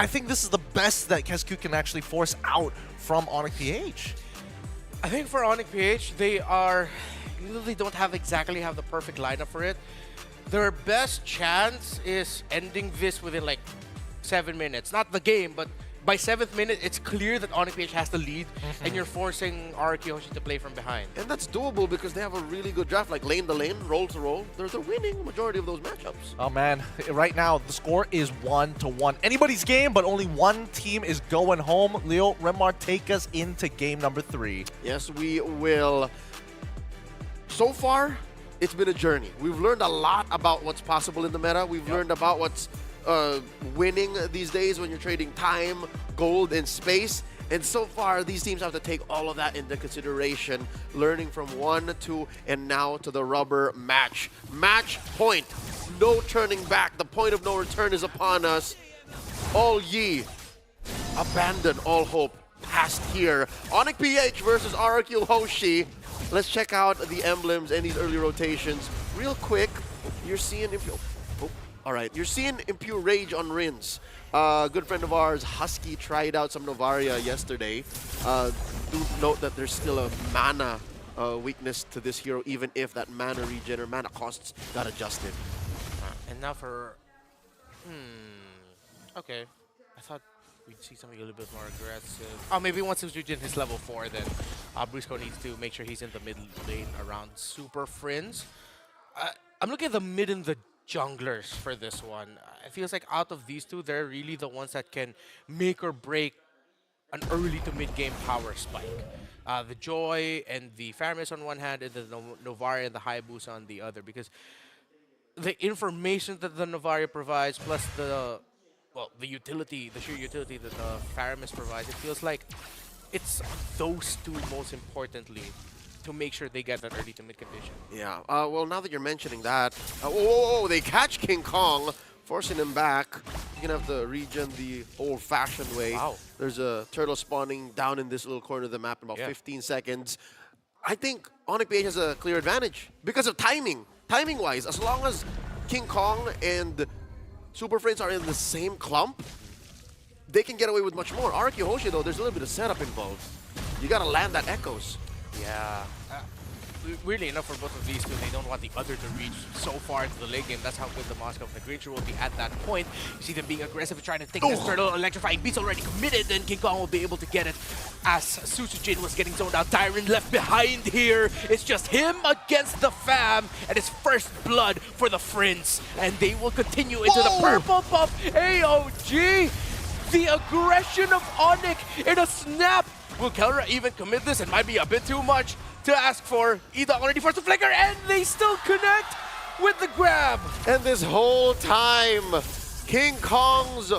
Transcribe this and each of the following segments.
I think this is the best that KSQ can actually force out from Onic PH. I think for Onic PH, they don't exactly have the perfect lineup for it. Their best chance is ending this within like 7 minutes. Not the game, but by 7th minute, it's clear that Onic PH has the lead, and you're forcing RRQ Hoshi to play from behind. And that's doable because they have a really good draft, like lane to lane, roll to roll. They're winning majority of those matchups. Oh man, right now the score is 1-1. Anybody's game, but only one team is going home. Leo, Remar, take us into game number 3. Yes, we will. So far, it's been a journey. We've learned a lot about what's possible in the meta. We've learned about what's winning these days when you're trading time, gold, and space. And so far, these teams have to take all of that into consideration, learning from 1, 2, and now to the rubber match. Match point. No turning back. The point of no return is upon us. All ye, abandon all hope. Past here. Onic PH versus RRQ Hoshi. Let's check out the emblems and these early rotations. Real quick, you're seeing... All right, you're seeing Impure Rage on Rins. Good friend of ours, Husky, tried out some Novaria yesterday. Do note that there's still a mana weakness to this hero, even if that mana regen or mana costs got adjusted. And now for... Okay. I thought we'd see something a little bit more aggressive. Oh, maybe once he's reached his level 4, then Brusco needs to make sure he's in the mid lane around Super Friends. I'm looking at the mid and the junglers for this one. It feels like out of these two, they're really the ones that can make or break an early to mid game power spike. The Joy and the Faramis on one hand, and the Novaria and the Hayabusa on the other, because the information that the Novaria provides, plus the utility, the sheer utility that the Faramis provides, it feels like it's those two most importantly to make sure they get that early to mid condition. Yeah, well, now that you're mentioning that, they catch King Kong, forcing him back. You're gonna have to regen the old-fashioned way. Wow. There's a turtle spawning down in this little corner of the map in about 15 seconds. I think Onic PH has a clear advantage because of timing. Timing-wise, as long as King Kong and Super Friends are in the same clump, they can get away with much more. RRQ Hoshi, though, there's a little bit of setup involved. You gotta land that Echoes. Yeah. Weirdly enough, for both of these two, they don't want the other to reach so far into the late game. That's how good the Moscow of the Creature will be at that point. You see them being aggressive and trying to take this turtle. Electrifying Beat's already committed, and King Kong will be able to get it as Susujin was getting zoned out. Tyron left behind here. It's just him against the fam, and his first blood for the Friends. And they will continue into the purple buff. AOG! The aggression of Onic in a snap. Will Kelra even commit this? It might be a bit too much to ask for. Edok already forced the flicker, and they still connect with the grab. And this whole time, King Kong's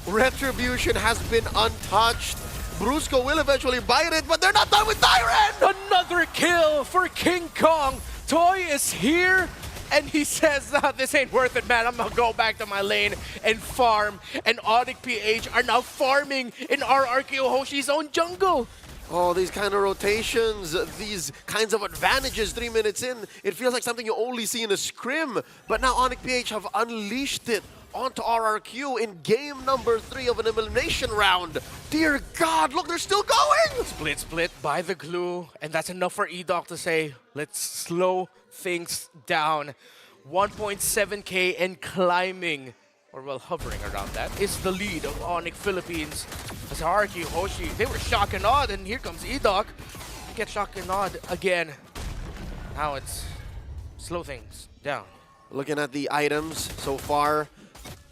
retribution has been untouched. Brusco will eventually bite it, but they're not done with Tyron! Another kill for King Kong. Toy is here, and he says, this ain't worth it, man. I'm gonna go back to my lane and farm. And Onic PH are now farming in RRQ Hoshi's own jungle. Oh, these kind of rotations, these kinds of advantages 3 minutes in, it feels like something you only see in a scrim. But now Onic PH have unleashed it onto RRQ in game number 3 of an elimination round. Dear God, look, they're still going! Split by the glue, and that's enough for Edok to say, let's slow things down. 1.7k and climbing, or well, hovering around that, is the lead of Onic Philippines. As RRQ Hoshi, they were shock and awed, and here comes Edok. Get shock and awed again. Now it's slow things down. Looking at the items so far,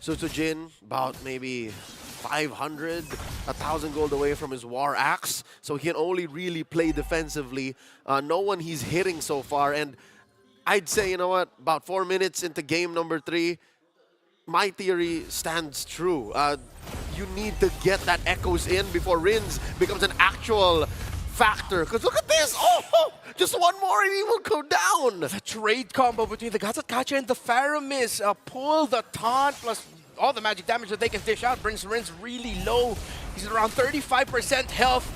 Susujin about maybe 500, 1,000 gold away from his War Axe, so he can only really play defensively. No one he's hitting so far, and I'd say, you know what, about 4 minutes into game number 3, my theory stands true. You need to get that Echoes in before Rins becomes an actual factor. Because look at this! Oh, just one more and he will go down! The trade combo between the Gatsatkacha and the Faramis. Pull the taunt plus all the magic damage that they can dish out brings Rins really low. He's at around 35% health.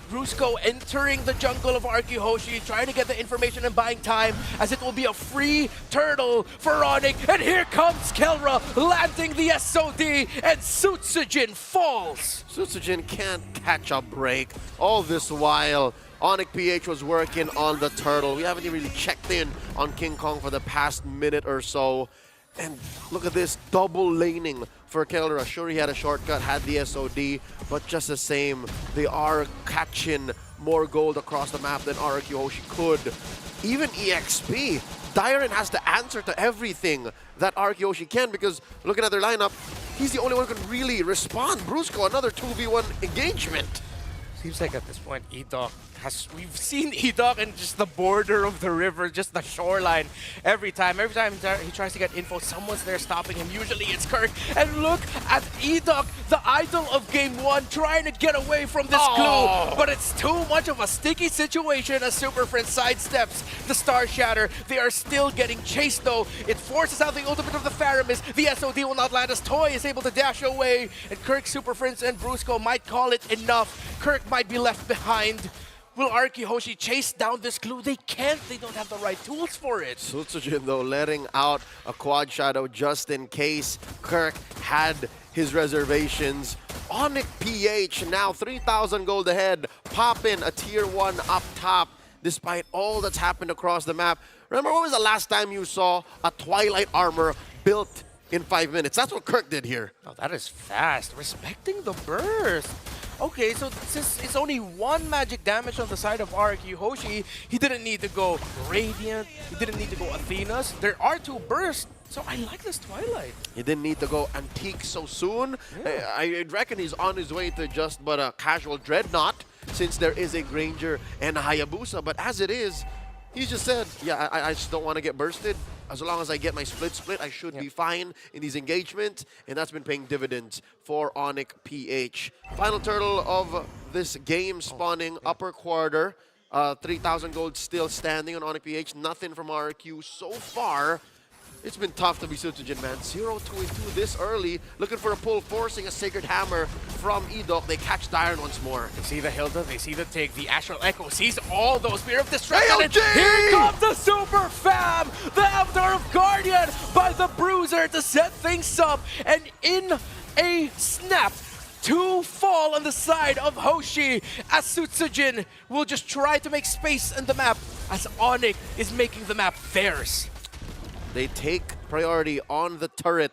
Brusco entering the jungle of RRQ Hoshi, trying to get the information and buying time, as it will be a free turtle for Onic. And here comes Kelra, landing the SOD, and Sutsujin falls. Sutsujin can't catch a break. All this while, Onic PH was working on the turtle. We haven't even really checked in on King Kong for the past minute or so. And look at this, double laning for Kelra. Sure, he had a shortcut, had the SOD, but just the same, they are catching more gold across the map than RRQ Hoshi could. Even EXP, Dyron has to answer to everything that RRQ Hoshi can, because looking at their lineup, he's the only one who can really respond. Brusco, another 2v1 engagement. Seems like at this point, we've seen Edok in just the border of the river, just the shoreline. Every time he tries to get info, someone's there stopping him. Usually it's Kirk. And look at Edok, the idol of game 1, trying to get away from this clue. But it's too much of a sticky situation as Super Friends sidesteps the Star Shatter. They are still getting chased though. It forces out the ultimate of the Faramis. The SOD will not land as Toy is able to dash away. And Kirk, Super Friends, and Brusco might call it enough. Kirk might be left behind. Will RRQ Hoshi chase down this clue? They can't. They don't have the right tools for it. Sutsujin, though, letting out a quad shadow just in case Kirk had his reservations. Onic PH now 3,000 gold ahead, popping a tier 1 up top despite all that's happened across the map. Remember, when was the last time you saw a Twilight armor built in 5 minutes? That's what Kirk did here. Oh, that is fast. Respecting the burst. Okay, so since it's only 1 magic damage on the side of RRQ Hoshi, he didn't need to go Radiant, he didn't need to go Athena's. There are 2 bursts, so I like this Twilight. He didn't need to go Antique so soon. Yeah. I reckon he's on his way to just but a casual Dreadnought, since there is a Granger and a Hayabusa. But as it is, he just said, yeah, I just don't want to get bursted. As long as I get my split, I should be fine in these engagements. And that's been paying dividends for Onic PH. Final turtle of this game spawning upper quarter. 3,000 gold still standing on Onic PH. Nothing from RRQ so far. It's been tough to be Sutsujin, man. 0-2 this early. Looking for a pull, forcing a Sacred Hammer from Edok. They catch Dyron once more. They see the Hilda, they see the Take, the Astral Echo sees all those Spear of Destruction. And here comes the Super Fam! The Avatar of Guardian by the Bruiser to set things up. And in a snap, 2 fall on the side of Hoshi as Sutsujin will just try to make space in the map as Onic is making the map theirs. They take priority on the turret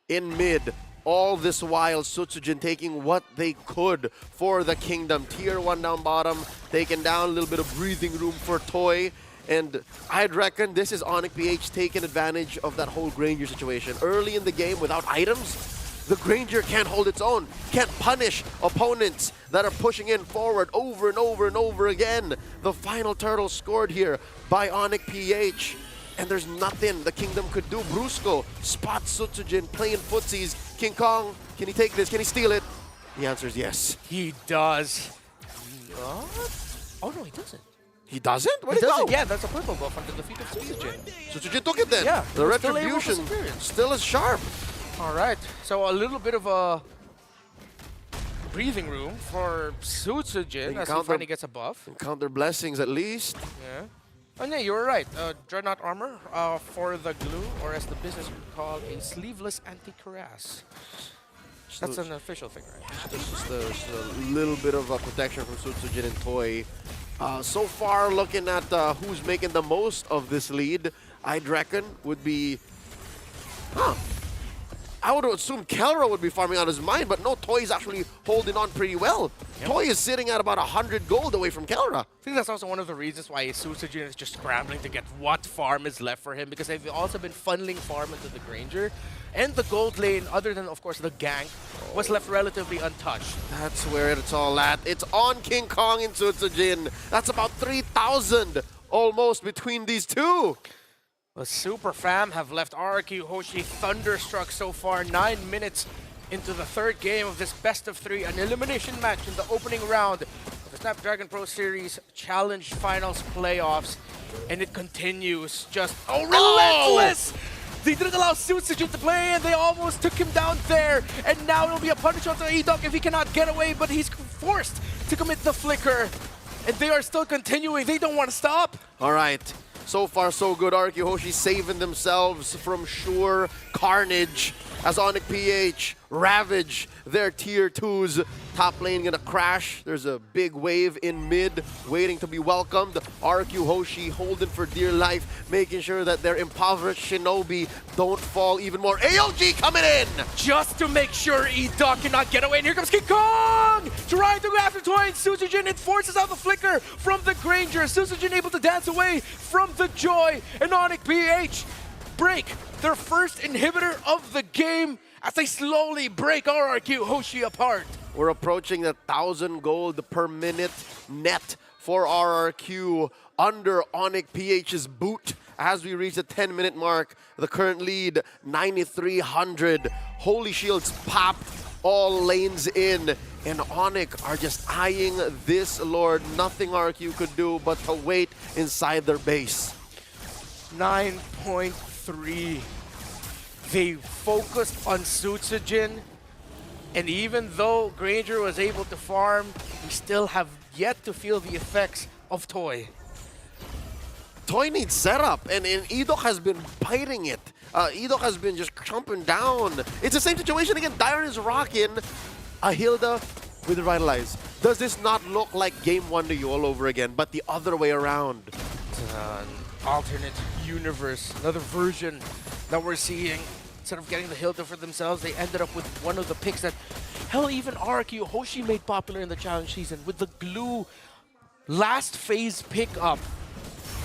in mid. All this while, Sutsujin taking what they could for the kingdom. Tier 1 down bottom, taking down a little bit of breathing room for Toy. And I'd reckon this is Onic PH taking advantage of that whole Granger situation. Early in the game, without items, the Granger can't hold its own, can't punish opponents that are pushing in forward over and over and over again. The final turtle scored here by Onic PH. And there's nothing the Kingdom could do. Brusco spots Sutsujin playing footsies. King Kong, can he take this? Can he steal it? The answer is yes. He does. Oh no, he doesn't. He doesn't? Where he did he doesn't. go? Yeah, that's a purple buff under the feet of Sutsujin. Sutsujin took it then. Yeah, the retribution still is sharp. All right, so a little bit of a breathing room for Sutsujin as he finally gets a buff. Count their blessings at least. Yeah. Oh, yeah, you were right. Dreadnought armor for the glue, or as the business would call, a sleeveless anti-cuirass. That's an official thing, right? Just a little bit of a protection from Sutsujin and Toy. So far, looking at who's making the most of this lead, I'd reckon would be... I would assume Kelra would be farming out his mind, but no, Toy's actually holding on pretty well. Yep. Toy is sitting at about 100 gold away from Kelra. I think that's also one of the reasons why Sutsujin is just scrambling to get what farm is left for him, because they've also been funneling farm into the Granger. And the gold lane, other than, of course, the gank, was left relatively untouched. That's where it's all at. It's on King Kong and Sutsujin. That's about 3,000 almost between these two. The Super Fam have left RRQ Hoshi thunderstruck so far. 9 minutes into the 3rd game of this best of 3, an elimination match in the opening round of the Snapdragon Pro Series Challenge Finals Playoffs. And it continues just, relentless! They didn't allow Sutsujin to play, and they almost took him down there. And now it'll be a punish onto Edok if he cannot get away, but he's forced to commit the flicker. And they are still continuing. They don't want to stop. All right. So far, so good. RRQ Hoshi saving themselves from sure carnage as Onic PH ravage their tier 2s. Top lane gonna crash. There's a big wave in mid waiting to be welcomed. RRQ Hoshi holding for dear life, making sure that their impoverished shinobi don't fall even more. AOG coming in! Just to make sure E-Dog cannot get away. And here comes King Kong! Trying to go after Toy and Suzujin. It forces out the flicker from the Granger. Suzujin able to dance away from the Joy. And Onic PH break their first inhibitor of the game as they slowly break RRQ Hoshi apart. We're approaching 1,000 gold per minute net for RRQ under Onic PH's boot as we reach the 10-minute mark. The current lead, 9,300. Holy Shields popped, all lanes in, and Onic are just eyeing this lord. Nothing RRQ could do but to wait inside their base. 9.3. They focused on Suzujin, and even though Granger was able to farm, we still have yet to feel the effects of Toy. Toy needs setup, and E-Dog has been biting it. E-Dog has been just jumping down. It's the same situation again. Dyron is rocking a Hilda with Revitalize. Does this not look like Game 1 to you all over again, but the other way around? An alternate universe, another version that we're seeing. Instead of getting the Hilda for themselves, they ended up with one of the picks that, hell, even RRQ Hoshi made popular in the challenge season with the glue last phase pickup.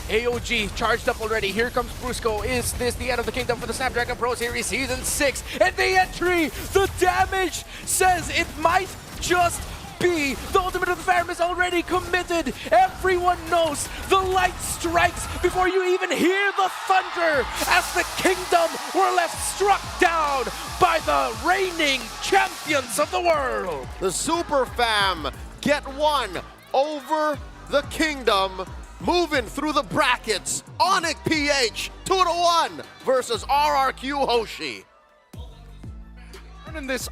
AOG charged up already. Here comes Brusco. Is this the end of the kingdom for the Snapdragon Pro Series Season 6? And the entry, the damage says it might just be. The ultimate of the Phantom is already committed. Everyone knows the light strikes before you even hear the thunder as the kingdom were left struck down by the reigning champions of the world. The Super Fam get one over the kingdom. Moving through the brackets, Onic PH 2-1 versus RRQ Hoshi. In this